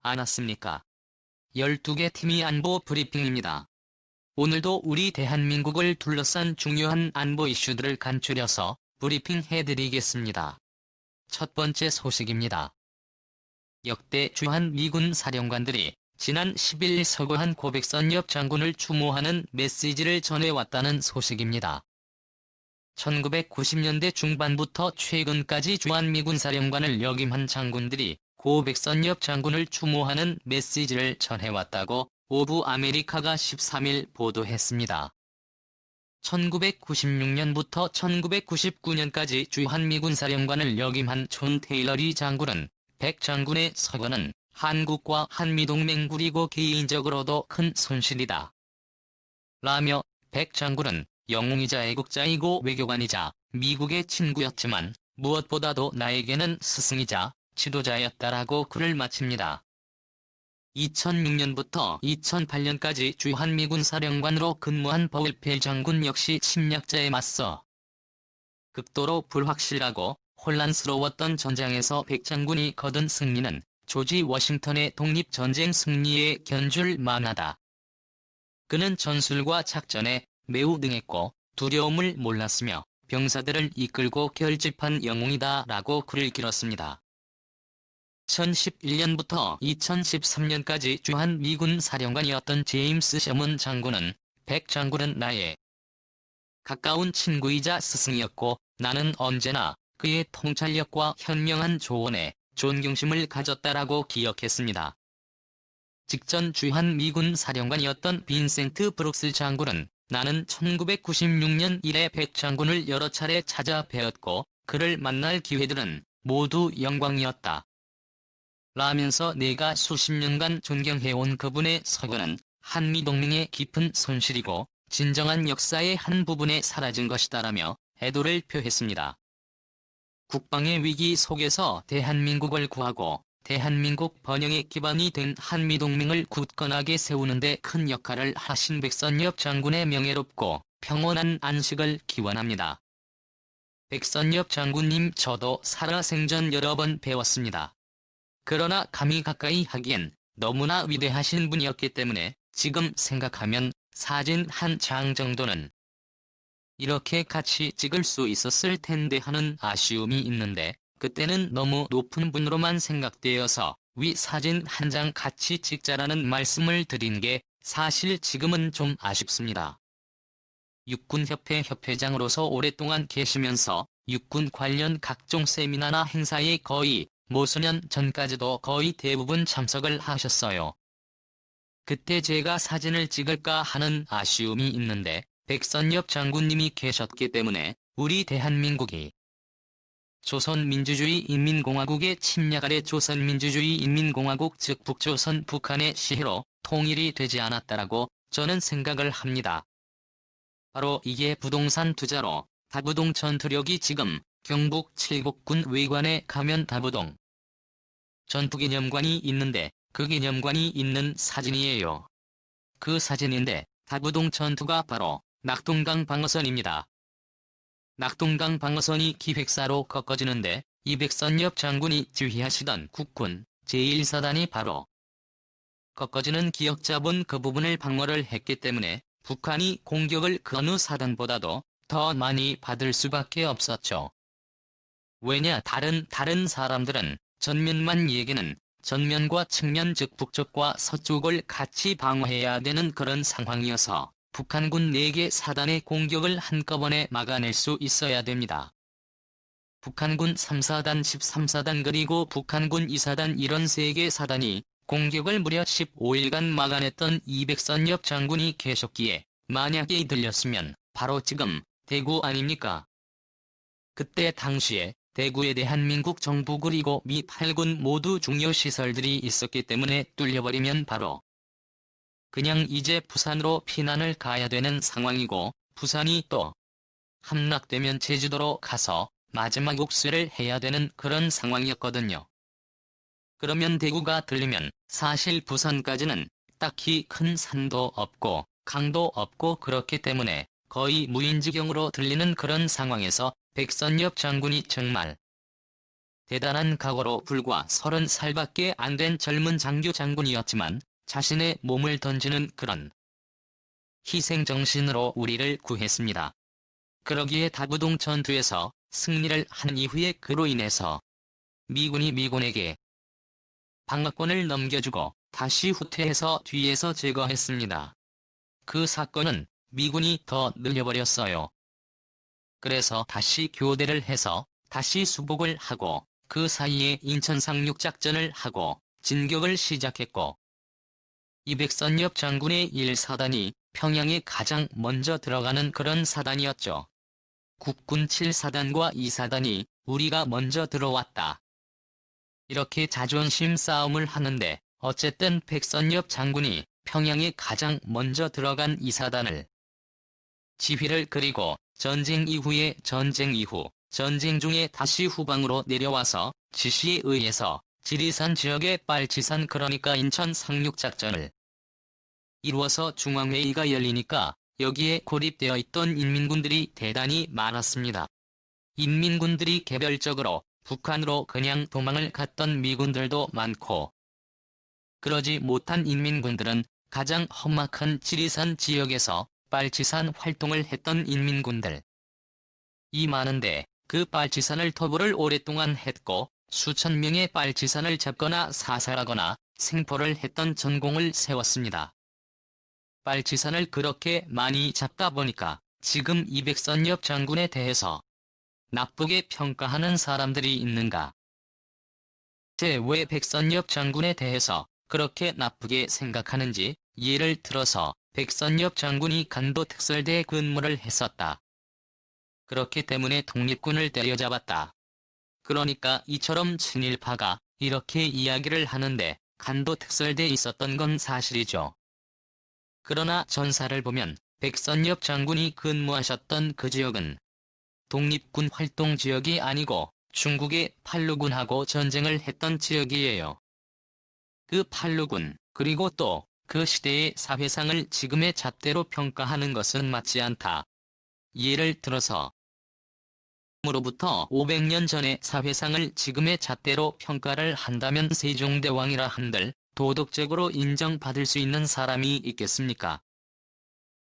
않았습니까? 12개 팀이 안보 브리핑입니다. 오늘도 우리 대한민국을 둘러싼 중요한 안보 이슈들을 간추려서 브리핑해드리겠습니다. 첫 번째 소식입니다. 역대 주한 미군 사령관들이 지난 10일 서거한 고백선엽 장군을 추모하는 메시지를 전해왔다는 소식입니다. 1990년대 중반부터 최근까지 주한미군 사령관을 역임한 장군들이 고백선엽 장군을 추모하는 메시지를 전해왔다고 오브 아메리카가 13일 보도했습니다. 1996년부터 1999년까지 주한미군 사령관을 역임한 존 테일러 리 장군은 백 장군의 서거는 한국과 한미동맹 그리고 개인적으로도 큰 손실이다 라며 백 장군은 영웅이자 애국자이고 외교관이자 미국의 친구였지만 무엇보다도 나에게는 스승이자 지도자였다라고 글을 마칩니다. 2006년부터 2008년까지 주한미군 사령관으로 근무한 버글펠 장군 역시 침략자에 맞서 극도로 불확실하고 혼란스러웠던 전장에서 백 장군이 거둔 승리는 조지 워싱턴의 독립전쟁 승리에 견줄 만하다. 그는 전술과 작전에 매우 능했고 두려움을 몰랐으며 병사들을 이끌고 결집한 영웅이다 라고 글을 길었습니다. 2011년부터 2013년까지 주한미군 사령관이었던 제임스 셔먼 장군은 백 장군은 나의 가까운 친구이자 스승이었고 나는 언제나 그의 통찰력과 현명한 조언에 존경심을 가졌다라고 기억했습니다. 직전 주한미군 사령관이었던 빈센트 브룩스 장군은 나는 1996년 이래 백 장군을 여러 차례 찾아 뵈었고 그를 만날 기회들은 모두 영광이었다 라면서 내가 수십 년간 존경해온 그분의 서거는 한미동맹의 깊은 손실이고 진정한 역사의 한 부분에 사라진 것이다라며 애도를 표했습니다. 국방의 위기 속에서 대한민국을 구하고 대한민국 번영의 기반이 된 한미동맹을 굳건하게 세우는 데 큰 역할을 하신 백선엽 장군의 명예롭고 평온한 안식을 기원합니다. 백선엽 장군님 저도 살아생전 여러 번 배웠습니다. 그러나 감히 가까이 하기엔 너무나 위대하신 분이었기 때문에 지금 생각하면 사진 한 장 정도는 이렇게 같이 찍을 수 있었을 텐데 하는 아쉬움이 있는데 그때는 너무 높은 분으로만 생각되어서 위 사진 한 장 같이 찍자라는 말씀을 드린 게 사실 지금은 좀 아쉽습니다. 육군협회 협회장으로서 오랫동안 계시면서 육군 관련 각종 세미나나 행사에 거의 모수년 전까지도 거의 대부분 참석을 하셨어요. 그때 제가 사진을 찍을까 하는 아쉬움이 있는데 백선엽 장군님이 계셨기 때문에 우리 대한민국이 조선민주주의 인민공화국의 침략 아래 조선민주주의 인민공화국 즉 북조선 북한의 시해로 통일이 되지 않았다라고 저는 생각을 합니다. 바로 이게 부동산 투자로 다부동 전투력이 지금 경북 칠곡군 외관에 가면 다부동 전투기념관이 있는데 그 기념관이 있는 사진이에요. 그 사진인데 다부동 전투가 바로 낙동강 방어선입니다. 낙동강 방어선이 기획사로 꺾어지는데 이 백선엽 장군이 지휘하시던 국군 제1사단이 바로 꺾어지는 기억 잡은 그 부분을 방어를 했기 때문에 북한이 공격을 그 어느 사단보다도 더 많이 받을 수밖에 없었죠. 왜냐 다른 사람들은 전면만 얘기는 전면과 측면 즉 북쪽과 서쪽을 같이 방어해야 되는 그런 상황이어서 북한군 4개 사단의 공격을 한꺼번에 막아낼 수 있어야 됩니다. 북한군 3사단 13사단 그리고 북한군 2사단 이런 3개 사단이 공격을 무려 15일간 막아냈던 백선엽 장군이 계셨기에 만약에 들렸으면 바로 지금 대구 아닙니까? 그때 당시에 대구에 대한민국 정부 그리고 미 8군 모두 중요 시설들이 있었기 때문에 뚫려버리면 바로 그냥 이제 부산으로 피난을 가야 되는 상황이고 부산이 또 함락되면 제주도로 가서 마지막 옥수를 해야 되는 그런 상황이었거든요. 그러면 대구가 들리면 사실 부산까지는 딱히 큰 산도 없고 강도 없고 그렇기 때문에 거의 무인지경으로 들리는 그런 상황에서 백선엽 장군이 정말 대단한 각오로 불과 30살밖에 안 된 젊은 장군이었지만 자신의 몸을 던지는 그런 희생정신으로 우리를 구했습니다. 그러기에 다부동 전투에서 승리를 한 이후에 그로 인해서 미군이 미군에게 방어권을 넘겨주고 다시 후퇴해서 뒤에서 제거했습니다. 그 사건은 미군이 더 늘려버렸어요. 그래서 다시 교대를 해서 다시 수복을 하고 그 사이에 인천 상륙작전을 하고 진격을 시작했고 이백선엽 장군의 1사단이 평양에 가장 먼저 들어가는 그런 사단이었죠. 국군 7사단과 2사단이 우리가 먼저 들어왔다. 이렇게 자존심 싸움을 하는데 어쨌든 백선엽 장군이 평양에 가장 먼저 들어간 2사단을 지휘를 그리고 전쟁 이후 전쟁 중에 다시 후방으로 내려와서 지시에 의해서 지리산 지역의 빨치산 그러니까 인천 상륙작전을 이루어서 중앙회의가 열리니까 여기에 고립되어 있던 인민군들이 대단히 많았습니다. 인민군들이 개별적으로 북한으로 그냥 도망을 갔던 미군들도 많고 그러지 못한 인민군들은 가장 험악한 지리산 지역에서 빨치산 활동을 했던 인민군들. 이 많은데 그 빨치산을 터부를 오랫동안 했고 수천 명의 빨치산을 잡거나 사살하거나 생포를 했던 전공을 세웠습니다. 빨치산을 그렇게 많이 잡다 보니까 지금 이백선엽 장군에 대해서 나쁘게 평가하는 사람들이 있는가? 왜 백선엽 장군에 대해서 그렇게 나쁘게 생각하는지 예를 들어서 백선엽 장군이 간도특설대에 근무를 했었다. 그렇기 때문에 독립군을 때려잡았다. 그러니까 이처럼 친일파가 이렇게 이야기를 하는데 간도특설대에 있었던 건 사실이죠. 그러나 전사를 보면 백선엽 장군이 근무하셨던 그 지역은 독립군 활동 지역이 아니고 중국의 팔루군하고 전쟁을 했던 지역이에요. 그 팔루군 그리고 또 그 시대의 사회상을 지금의 잣대로 평가하는 것은 맞지 않다. 예를 들어서 으로부터 500년 전의 사회상을 지금의 잣대로 평가를 한다면 세종대왕이라 한들 도덕적으로 인정받을 수 있는 사람이 있겠습니까?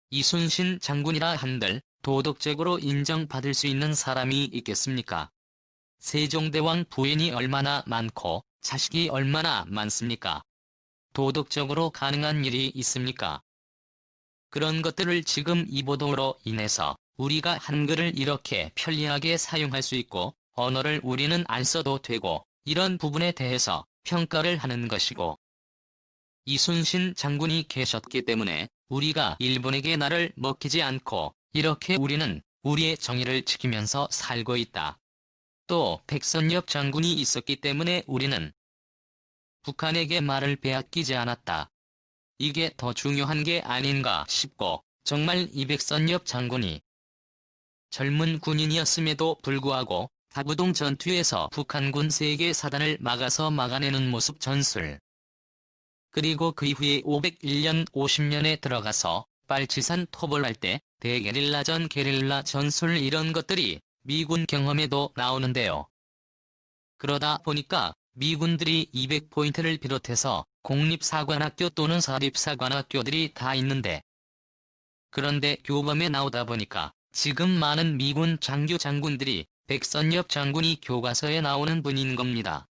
이순신 장군이라 한들 도덕적으로 인정받을 수 있는 사람이 있겠습니까? 세종대왕 부인이 얼마나 많고 자식이 얼마나 많습니까? 도덕적으로 가능한 일이 있습니까? 그런 것들을 지금 이 보도로 인해서 우리가 한글을 이렇게 편리하게 사용할 수 있고 언어를 우리는 안 써도 되고 이런 부분에 대해서 평가를 하는 것이고 이순신 장군이 계셨기 때문에 우리가 일본에게 나를 먹히지 않고 이렇게 우리는 우리의 정의를 지키면서 살고 있다. 또 백선엽 장군이 있었기 때문에 우리는 북한에게 말을 빼앗기지 않았다. 이게 더 중요한 게 아닌가 싶고 정말 이백선엽 장군이 젊은 군인이었음에도 불구하고 다부동 전투에서 북한군 3개 사단을 막아내는 모습 전술. 그리고 그 이후에 501년 50년에 들어가서 빨치산 토벌할 때 대게릴라전 게릴라 전술 이런 것들이 미군 경험에도 나오는데요. 그러다 보니까 미군들이 200포인트를 비롯해서 공립사관학교 또는 사립사관학교들이 다 있는데 그런데 교범에 나오다 보니까 지금 많은 미군 장군들이 백선엽 장군이 교과서에 나오는 분인 겁니다.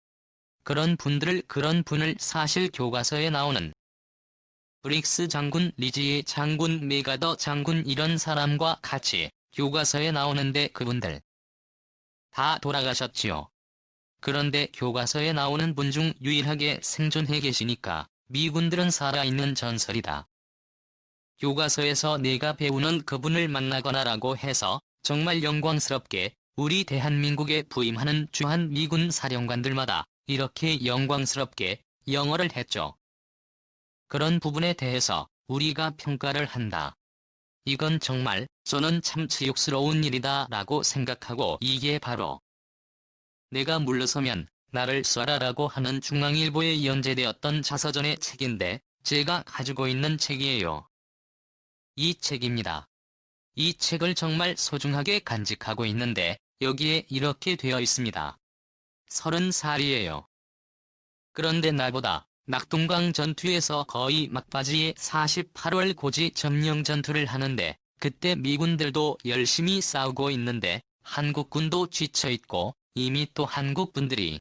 그런 분을 사실 교과서에 나오는 브릭스 장군, 리지에 장군, 메가더 장군 이런 사람과 같이 교과서에 나오는데 그분들 다 돌아가셨지요. 그런데 교과서에 나오는 분 중 유일하게 생존해 계시니까 미군들은 살아있는 전설이다. 교과서에서 내가 배우는 그분을 만나거나라고 해서 정말 영광스럽게 우리 대한민국에 부임하는 주한 미군 사령관들마다 이렇게 영광스럽게 영어를 했죠. 그런 부분에 대해서 우리가 평가를 한다. 이건 정말 저는 참 치욕스러운 일이다 라고 생각하고 이게 바로 내가 물러서면 나를 쏴라라고 하는 중앙일보에 연재되었던 자서전의 책인데 제가 가지고 있는 책이에요. 이 책입니다. 이 책을 정말 소중하게 간직하고 있는데 여기에 이렇게 되어 있습니다. 30살이에요. 그런데 나보다 낙동강 전투에서 거의 막바지에 48월 고지 점령 전투를 하는데 그때 미군들도 열심히 싸우고 있는데 한국군도 지쳐있고 이미 또 한국분들이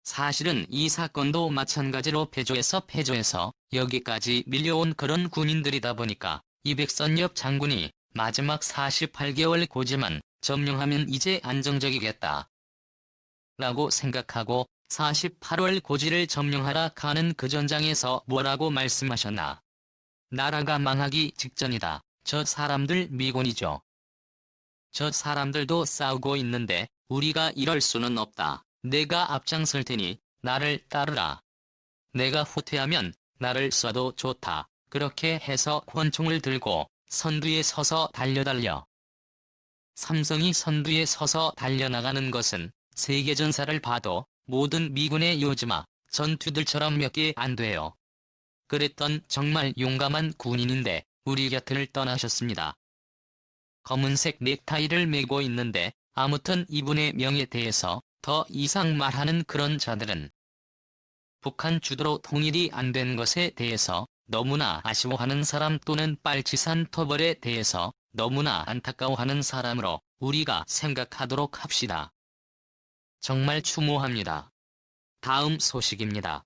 사실은 이 사건도 마찬가지로 패조해서 여기까지 밀려온 그런 군인들이다 보니까 이백선엽 장군이 마지막 48개월 고지만 점령하면 이제 안정적이겠다 라고 생각하고 48월 고지를 점령하라 가는 그 전장에서 뭐라고 말씀하셨나. 나라가 망하기 직전이다. 저 사람들 미군이죠. 저 사람들도 싸우고 있는데 우리가 이럴 수는 없다. 내가 앞장설 테니 나를 따르라. 내가 후퇴하면 나를 쏴도 좋다. 그렇게 해서 권총을 들고 선두에 서서 달려. 삼성이 선두에 서서 달려나가는 것은 세계전사를 봐도 모든 미군의 요즘아 전투들처럼 몇 개 안 돼요. 그랬던 정말 용감한 군인인데 우리 곁을 떠나셨습니다. 검은색 넥타이를 메고 있는데 아무튼 이분의 명예에 대해서 더 이상 말하는 그런 자들은 북한 주도로 통일이 안 된 것에 대해서 너무나 아쉬워하는 사람 또는 빨치산 토벌에 대해서 너무나 안타까워하는 사람으로 우리가 생각하도록 합시다. 정말 추모합니다. 다음 소식입니다.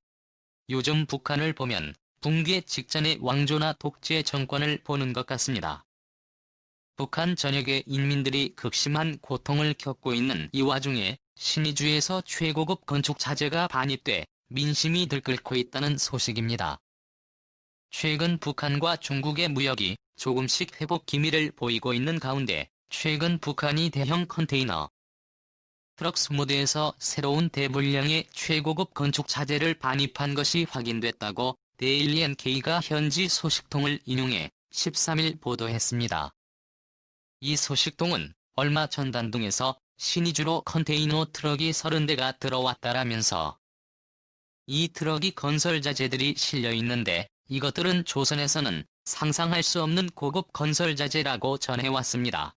요즘 북한을 보면 붕괴 직전의 왕조나 독재 정권을 보는 것 같습니다. 북한 전역의 인민들이 극심한 고통을 겪고 있는 이 와중에 신의주에서 최고급 건축 자재가 반입돼 민심이 들끓고 있다는 소식입니다. 최근 북한과 중국의 무역이 조금씩 회복 기미를 보이고 있는 가운데 최근 북한이 대형 컨테이너 트럭 20대에서 새로운 대물량의 최고급 건축 자재를 반입한 것이 확인됐다고 데일리 NK가 현지 소식통을 인용해 13일 보도했습니다. 이 소식통은 얼마 전 단둥에서 신의주로 컨테이너 트럭이 30대가 들어왔다라면서 이 트럭이 건설 자재들이 실려 있는데 이것들은 조선에서는 상상할 수 없는 고급 건설 자재라고 전해왔습니다.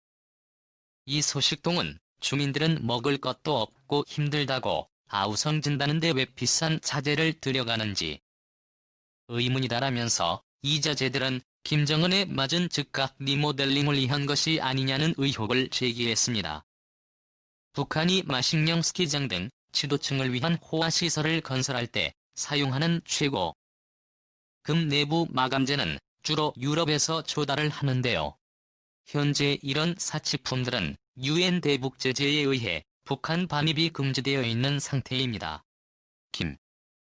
이 소식통은 주민들은 먹을 것도 없고 힘들다고 아우성진다는데 왜 비싼 자재를 들여가는지 의문이다라면서 이 자재들은 김정은의 맞은 즉각 리모델링을 위한 것이 아니냐는 의혹을 제기했습니다. 북한이 마식령 스키장 등 지도층을 위한 호화시설을 건설할 때 사용하는 최고 금 내부 마감재는 주로 유럽에서 조달을 하는데요. 현재 이런 사치품들은 UN 대북 제재에 의해 북한 반입이 금지되어 있는 상태입니다. 김